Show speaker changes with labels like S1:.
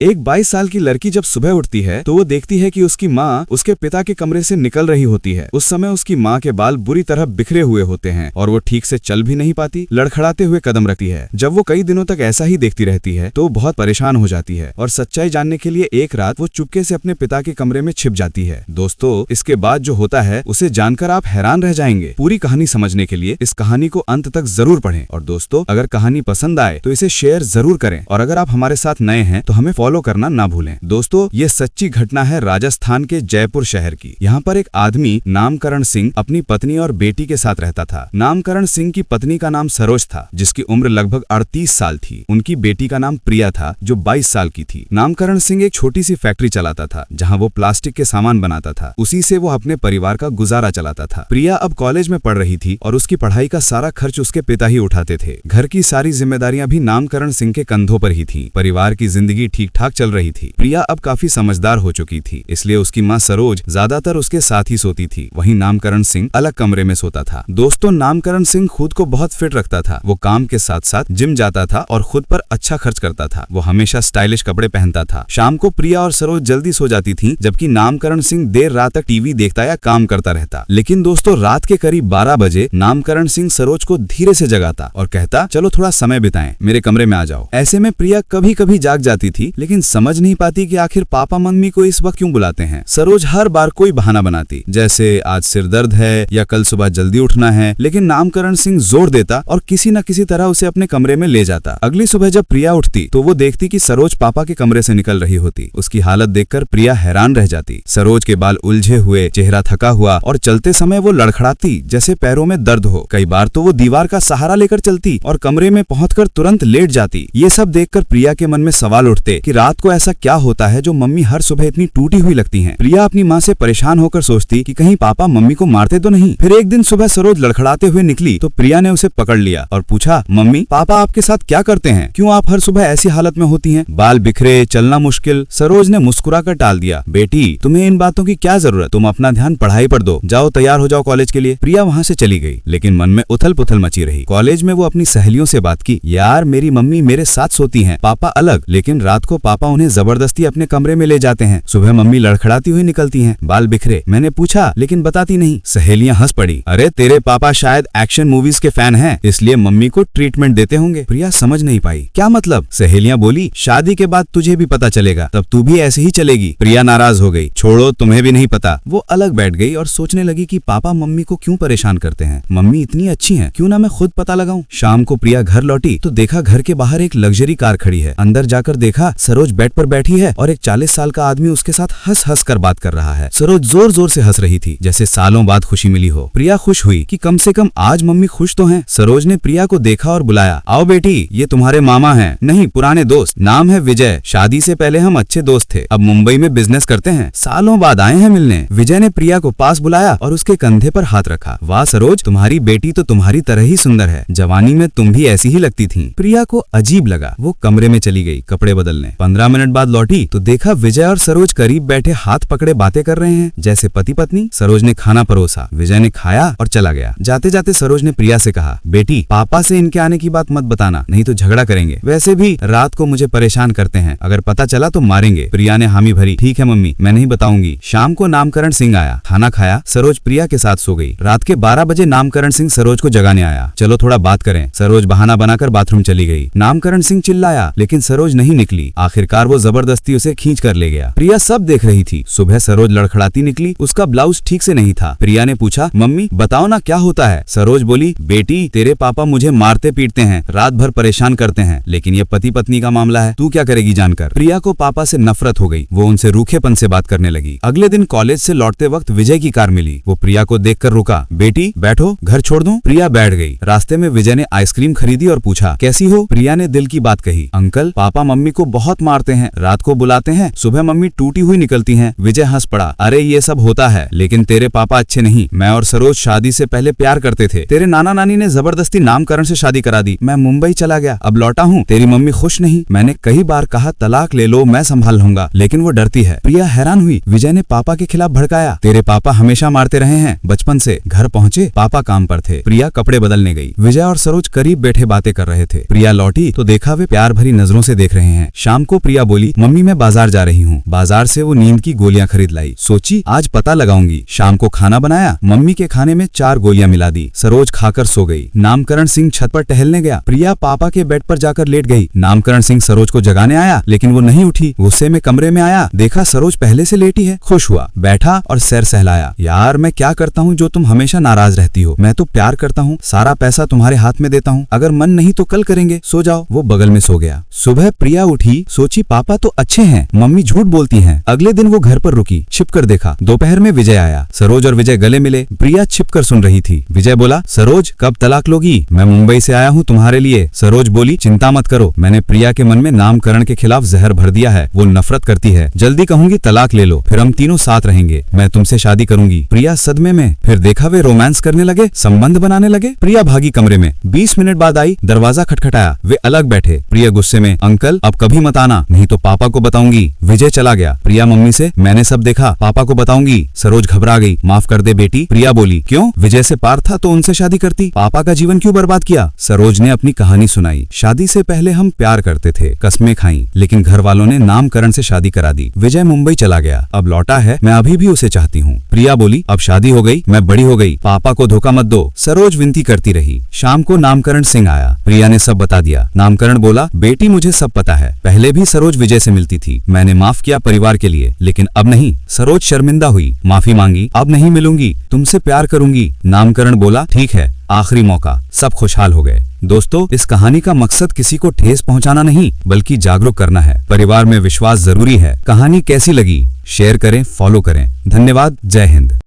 S1: एक 22 साल की लड़की जब सुबह उठती है तो वो देखती है कि उसकी माँ उसके पिता के कमरे से निकल रही होती है। उस समय उसकी माँ के बाल बुरी तरह बिखरे हुए होते हैं और वो ठीक से चल भी नहीं पाती, लड़खड़ाते हुए कदम रखती है। जब वो कई दिनों तक ऐसा ही देखती रहती है तो बहुत परेशान हो जाती है और सच्चाई जानने के लिए एक रात वो चुपके से अपने पिता के कमरे में छिप जाती है। दोस्तों, इसके बाद जो होता है उसे जानकर आप हैरान रह जाएंगे। पूरी कहानी समझने के लिए इस कहानी को अंत तक जरूर पढ़ें। और दोस्तों, अगर कहानी पसंद आए तो इसे शेयर जरूर करें और अगर आप हमारे साथ नए हैं तो हमें फॉलो करना ना भूलें। दोस्तों, ये सच्ची घटना है राजस्थान के जयपुर शहर की। यहाँ पर एक आदमी नामकरण सिंह अपनी पत्नी और बेटी के साथ रहता था। नामकरण सिंह की पत्नी का नाम सरोज था, जिसकी उम्र लगभग 38 साल थी। उनकी बेटी का नाम प्रिया था, जो 22 साल की थी। नामकरण सिंह एक छोटी सी फैक्ट्री चलाता था, जहाँ वो प्लास्टिक के सामान बनाता था। उसी से वो अपने परिवार का गुजारा चलाता था। प्रिया अब कॉलेज में पढ़ रही थी और उसकी पढ़ाई का सारा खर्च उसके पिता ही उठाते थे। घर की सारी जिम्मेदारियां भी नामकरण सिंह के कंधों पर ही थीं। परिवार की जिंदगी ठीक ठाक चल रही थी। प्रिया अब काफी समझदार हो चुकी थी, इसलिए उसकी माँ सरोज ज्यादातर उसके साथ ही सोती थी। वहीं नामकरण सिंह अलग कमरे में सोता था। दोस्तों, नामकरण सिंह खुद को बहुत फिट रखता था। वो काम के साथ साथ जिम जाता था और खुद पर अच्छा खर्च करता था। वो हमेशा स्टाइलिश कपड़े पहनता था। शाम को प्रिया और सरोज जल्दी सो जाती थी, जबकि नामकरण सिंह देर रात तक टीवी देखता या काम करता रहता। लेकिन दोस्तों, रात के करीब 12 बजे नामकरण सिंह सरोज को धीरे से जगाता और कहता, चलो थोड़ा समय बिताएं, मेरे कमरे में आ जाओ। ऐसे में प्रिया कभी कभी जाग जाती थी, लेकिन समझ नहीं पाती कि आखिर पापा मम्मी को इस वक्त क्यों बुलाते हैं। सरोज हर बार कोई बहाना बनाती, जैसे आज सिर दर्द है या कल सुबह जल्दी उठना है, लेकिन नामकरण सिंह जोर देता और किसी न किसी तरह उसे अपने कमरे में ले जाता। अगली सुबह जब प्रिया उठती तो वो देखती कि सरोज पापा के कमरे से निकल रही होती। उसकी हालत देखकर प्रिया हैरान रह जाती। सरोज के बाल उलझे हुए, चेहरा थका हुआ और चलते समय वो लड़खड़ाती जैसे पैरों में दर्द हो। कई बार तो वो दीवार का सहारा लेकर चलती और कमरे में पहुंचकर तुरंत लेट जाती। ये सब देखकर प्रिया के मन में सवाल उठते कि रात को ऐसा क्या होता है जो मम्मी हर सुबह इतनी टूटी हुई लगती हैं। प्रिया अपनी माँ से परेशान होकर सोचती कि कहीं पापा मम्मी को मारते तो नहीं। फिर एक दिन सुबह सरोज लड़खड़ाते हुए निकली तो प्रिया ने उसे पकड़ लिया और पूछा, मम्मी पापा आपके साथ क्या करते हैं? क्यों आप हर सुबह ऐसी हालत में होती हैं? बाल बिखरे, चलना मुश्किल। सरोज ने मुस्कुराकर टाल दिया, बेटी तुम्हें इन बातों की क्या जरूरत, तुम अपना ध्यान पढ़ाई पर दो, जाओ तैयार हो जाओ कॉलेज के लिए। प्रिया वहाँ से चली गई, लेकिन मन में उथल पुथल मची रही। कॉलेज में वो अपनी सहेलियों से बात की, यार मेरी मम्मी मेरे साथ सोती हैं, पापा अलग, लेकिन रात को पापा उन्हें जबरदस्ती अपने कमरे में ले जाते हैं। सुबह मम्मी लड़खड़ाती हुई निकलती हैं, बाल बिखरे। मैंने पूछा लेकिन बताती नहीं। सहेलियां हंस पड़ी, अरे तेरे पापा शायद एक्शन मूवीज के फैन हैं, इसलिए मम्मी को ट्रीटमेंट देते होंगे। प्रिया समझ नहीं पाई, क्या मतलब? सहेलियां बोली, शादी के बाद तुझे भी पता चलेगा, तब तू भी ऐसे ही चलेगी। प्रिया नाराज हो गई, छोड़ो तुम्हें भी नहीं पता। वो अलग बैठ गई और सोचने लगी कि पापा मम्मी को क्यों परेशान करते हैं। मम्मी इतनी अच्छी हैं, क्यों ना मैं खुद पता लगाऊं। शाम को प्रिया घर लौटी तो देखा घर के बाहर एक लग्जरी कार खड़ी है। अंदर जाकर देखा सरोज बेड पर बैठी है और एक 40 साल का आदमी उसके साथ हंस हंस कर बात कर रहा है। सरोज जोर जोर से हंस रही थी, जैसे सालों बाद खुशी मिली हो। प्रिया खुश हुई कि कम से कम आज मम्मी खुश तो हैं। सरोज ने प्रिया को देखा और बुलाया, आओ बेटी, ये तुम्हारे मामा हैं। नहीं, पुराने दोस्त, नाम है विजय, शादी से पहले हम अच्छे दोस्त थे, अब मुंबई में बिजनेस करते हैं, सालों बाद आए हैं मिलने। विजय ने प्रिया को पास बुलाया और उसके कंधे पर हाथ रखा। वाह सरोज, तुम्हारी बेटी तो तुम्हारी तरह ही सुंदर है, जवानी में तुम भी ऐसी ही लगती थी। प्रिया को अजीब लगा, वो कमरे में चली गई कपड़े बदलने। 15 मिनट बाद लौटी तो देखा विजय और सरोज करीब बैठे हाथ पकड़े बातें कर रहे हैं, जैसे पति पत्नी। सरोज ने खाना परोसा, विजय ने खाया और चला गया। जाते जाते सरोज ने प्रिया से कहा, बेटी पापा से इनके आने की बात मत बताना, नहीं तो झगड़ा करेंगे। वैसे भी रात को मुझे परेशान करते हैं, अगर पता चला तो मारेंगे। प्रिया ने हामी भरी, ठीक है मम्मी, मैं नहीं बताऊंगी। शाम को नामकरण सिंह आया, खाना खाया, सरोज प्रिया के साथ सो गई। रात के 12 बजे नामकरण सिंह सरोज को जगाने आया, चलो थोड़ा बात करें। सरोज बहाना बनाकर बाथरूम चली गई। नामकरण सिंह चिल्लाया, लेकिन सरोज नहीं निकली। आखिरकार वो जबरदस्ती उसे खींच कर ले गया। प्रिया सब देख रही थी। सुबह सरोज लड़खड़ाती निकली, उसका ब्लाउज ठीक से नहीं था। प्रिया ने पूछा, मम्मी बताओ ना क्या होता है। सरोज बोली, बेटी तेरे पापा मुझे मारते पीटते हैं, रात भर परेशान करते हैं, लेकिन ये पति पत्नी का मामला है, तू क्या करेगी जानकर। प्रिया को पापा से नफरत हो गई, वो उनसे रूखेपन से बात करने लगी। अगले दिन कॉलेज से लौटते वक्त विजय की कार मिली। वो प्रिया को देखकर रुका, बेटी बैठो, घर छोड़ दूं। प्रिया बैठ गई। रास्ते में विजय ने आइसक्रीम खरीदी और पूछा, कैसी हो? प्रिया ने दिल की बात कही, अंकल पापा मम्मी को बहुत मारते हैं, रात को बुलाते हैं, सुबह मम्मी टूटी हुई निकलती हैं। विजय हंस पड़ा, अरे ये सब होता है, लेकिन तेरे पापा अच्छे नहीं। मैं और सरोज शादी से पहले प्यार करते थे, तेरे नाना नानी ने जबरदस्ती नामकरण से शादी करा दी। मैं मुंबई चला गया, अब लौटा हूँ, तेरी मम्मी खुश नहीं। मैंने कई बार कहा तलाक ले लो, मैं संभाल लूंगा, लेकिन वो डरती है। प्रिया हैरान हुई, विजय ने पापा के खिलाफ भड़काया, तेरे पापा हमेशा मारते रहे हैं बचपन से। घर पहुंचे, पापा काम पर थे। प्रिया कपड़े बदलने गई। विजय और सरोज करीब बैठे बातें कर रहे थे। प्रिया लौटी तो देखा वे प्यार भरी नजरों से देख रहे हैं। शाम को प्रिया बोली, मम्मी मैं बाजार जा रही हूँ। बाजार से वो नींद की गोलियां खरीद लाई। सोची आज पता लगाऊंगी। शाम को खाना बनाया, मम्मी के खाने में 4 गोलियां मिला दी। सरोज खाकर सो गई। नामकरण सिंह छत पर टहलने गया। प्रिया पापा के बेड पर जाकर लेट गई। नामकरण सिंह सरोज को जगाने आया, लेकिन वो नहीं उठी। गुस्से में कमरे में आया, देखा सरोज पहले से लेटी है। खुश हुआ, बैठा और सैर सहलाया। यार मैं क्या करता हूँ जो तुम हमेशा नाराज रहती हो। मैं तो प्यार करता हूँ, सारा पैसा तुम्हारे हाथ में देता हूँ। अगर मन नहीं तो कल करेंगे, सो जाओ। वो बगल में सो गया। सुबह प्रिया उठी, सोची पापा तो अच्छे हैं, मम्मी झूठ बोलती हैं। अगले दिन वो घर पर रुकी, छिप कर देखा। दोपहर में विजय आया। सरोज और विजय गले मिले। प्रिया छिप कर सुन रही थी। विजय बोला, सरोज कब तलाक लोगी? मैं मुंबई से आया हूँ तुम्हारे लिए। सरोज बोली, चिंता मत करो, मैंने प्रिया के मन में नामकरण के खिलाफ जहर भर दिया है। वो नफरत करती है। जल्दी कहूंगी तलाक ले लो, फिर हम तीनों साथ रहेंगे। मैं तुमसे शादी करूंगी। प्रिया सदमे में। फिर देखा वे रोमांस करने लगे, संबंध बनाने लगे। प्रिया भागी कमरे में। 20 मिनट बाद आई, दरवाजा खटखटाया। वे अलग बैठे। प्रिया गुस्से में, अंकल अब कभी मत आना, नहीं तो पापा को बताऊंगी। विजय चला गया। प्रिया मम्मी से, मैंने सब देखा, पापा को बताऊंगी। सरोज घबरा गई, माफ कर दे बेटी। प्रिया बोली, क्यों? विजय से प्यार था तो उनसे शादी करती, पापा का जीवन क्यों बर्बाद किया? सरोज ने अपनी कहानी सुनाई। शादी से पहले हम प्यार करते थे, कस्में खाई, लेकिन घर वालों ने नामकरण से शादी करा दी। विजय मुंबई चला गया, अब लौटा है, मैं अभी भी उसे चाहती हूँ। प्रिया बोली, अब शादी हो गई, मैं बड़ी हो गई, पापा को धोखा मत दो। सरोज विनती करती रही। शाम को नामकरण सिंह आया। प्रिया ने सब बता दिया। नामकरण बोला, बेटी मुझे सब पता है, पहले भी सरोज विजय से मिलती थी, मैंने माफ किया परिवार के लिए, लेकिन अब नहीं। सरोज शर्मिंदा हुई, माफी मांगी, अब नहीं मिलूंगी, तुमसे प्यार करूंगी। नामकरण बोला, ठीक है, आखिरी मौका। सब खुशहाल हो गए। दोस्तों, इस कहानी का मकसद किसी को ठेस पहुंचाना नहीं, बल्कि जागरूक करना है। परिवार में विश्वास जरूरी है। कहानी कैसी लगी? शेयर करें, फॉलो करें। धन्यवाद। जय हिंद।